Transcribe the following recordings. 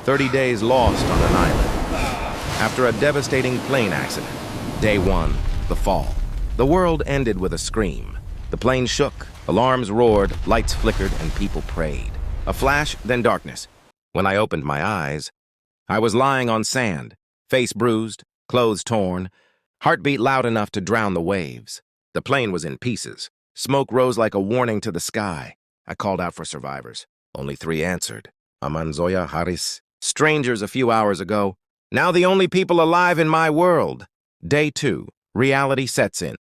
30 days lost on an island. After a devastating plane accident. Day 1, the fall. The world ended with a scream. The plane shook, alarms roared, lights flickered, and people prayed. A flash, then darkness. When I opened my eyes, I was lying on sand, face bruised, clothes torn, heartbeat loud enough to drown the waves. The plane was in pieces. Smoke rose like a warning to the sky. I called out for survivors. Only 3 answered. Aman, Zoya, Haris. Strangers a few hours ago. Now the only people alive in my world. Day 2. Reality sets in.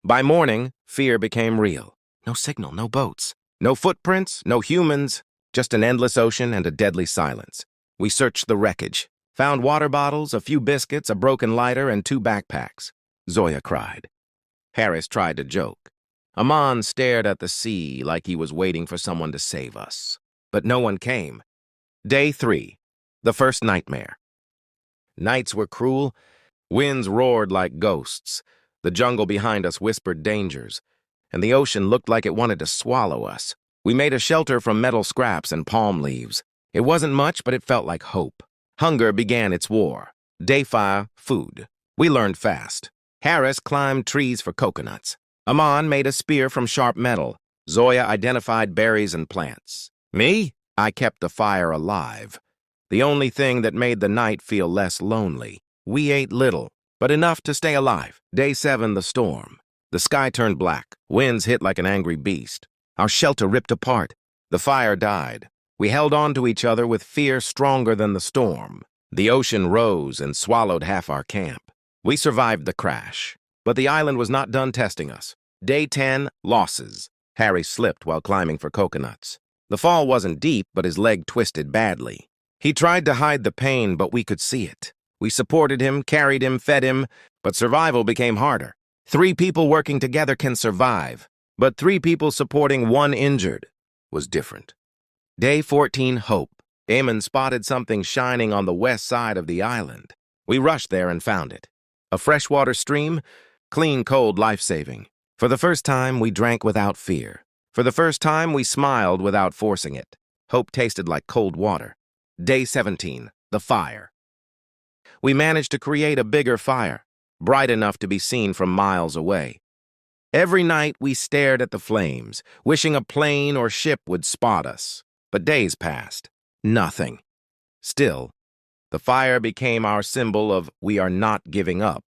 By morning, fear became real. No signal, no boats. No footprints, no humans. Just an endless ocean and a deadly silence. We searched the wreckage. Found water bottles, a few biscuits, a broken lighter, and 2 backpacks. Zoya cried. Harris tried to joke. Aman stared at the sea like he was waiting for someone to save us. But no one came. Day 3. The first nightmare. Nights were cruel. Winds roared like ghosts. The jungle behind us whispered dangers. And the ocean looked like it wanted to swallow us. We made a shelter from metal scraps and palm leaves. It wasn't much, but it felt like hope. Hunger began its war. Day 5, food. We learned fast. Harris climbed trees for coconuts. Aman made a spear from sharp metal. Zoya identified berries and plants. Me? I kept the fire alive. The only thing that made the night feel less lonely. We ate little, but enough to stay alive. Day 7, the storm. The sky turned black. Winds hit like an angry beast. Our shelter ripped apart. The fire died. We held on to each other with fear stronger than the storm. The ocean rose and swallowed half our camp. We survived the crash, but the island was not done testing us. Day 10, losses. Harry slipped while climbing for coconuts. The fall wasn't deep, but his leg twisted badly. He tried to hide the pain, but we could see it. We supported him, carried him, fed him, but survival became harder. 3 people working together can survive, but 3 people supporting 1 injured was different. Day 14, hope. Eamon spotted something shining on the west side of the island. We rushed there and found it. A freshwater stream, clean, cold, life-saving. For the first time, we drank without fear. For the first time, we smiled without forcing it. Hope tasted like cold water. Day 17, the fire. We managed to create a bigger fire, bright enough to be seen from miles away. Every night, we stared at the flames, wishing a plane or ship would spot us. But days passed. Nothing. Still, the fire became our symbol of we are not giving up.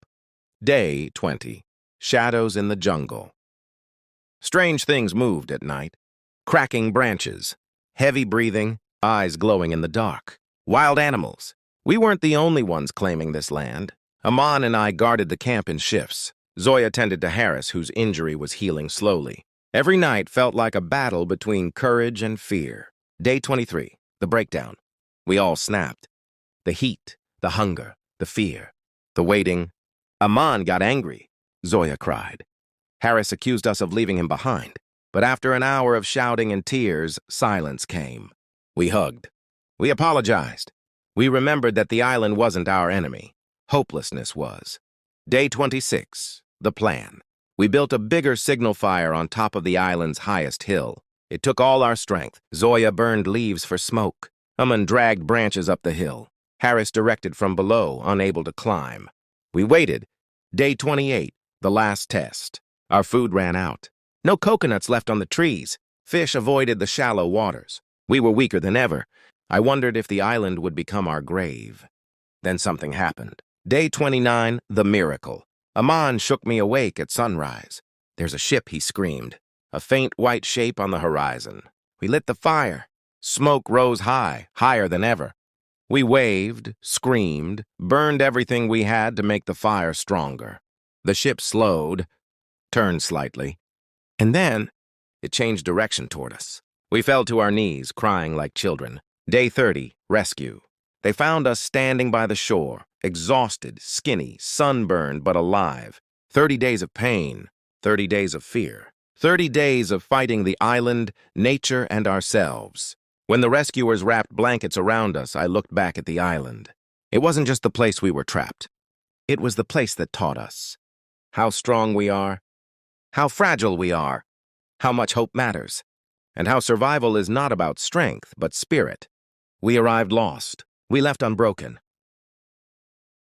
Day 20. Shadows in the jungle. Strange things moved at night. Cracking branches, heavy breathing, eyes glowing in the dark. Wild animals. We weren't the only ones claiming this land. Aman and I guarded the camp in shifts. Zoya tended to Harris, whose injury was healing slowly. Every night felt like a battle between courage and fear. Day 23. The breakdown. We all snapped. The heat, the hunger, the fear, the waiting. Aman got angry. Zoya cried. Harris accused us of leaving him behind. But after an hour of shouting and tears, silence came. We hugged. We apologized. We remembered that the island wasn't our enemy. Hopelessness was. Day 26. The plan. We built a bigger signal fire on top of the island's highest hill. It took all our strength. Zoya burned leaves for smoke. Aman dragged branches up the hill. Harris directed from below, unable to climb. We waited. Day 28, the last test. Our food ran out. No coconuts left on the trees. Fish avoided the shallow waters. We were weaker than ever. I wondered if the island would become our grave. Then something happened. Day 29, the miracle. Aman shook me awake at sunrise. There's a ship, he screamed. A faint white shape on the horizon. We lit the fire. Smoke rose high, higher than ever. We waved, screamed, burned everything we had to make the fire stronger. The ship slowed, turned slightly, and then it changed direction toward us. We fell to our knees, crying like children. Day 30, rescue. They found us standing by the shore, exhausted, skinny, sunburned, but alive. 30 days of pain, 30 days of fear. 30 days of fighting the island, nature, and ourselves. When the rescuers wrapped blankets around us, I looked back at the island. It wasn't just the place we were trapped. It was the place that taught us how strong we are, how fragile we are, how much hope matters, and how survival is not about strength, but spirit. We arrived lost. We left unbroken.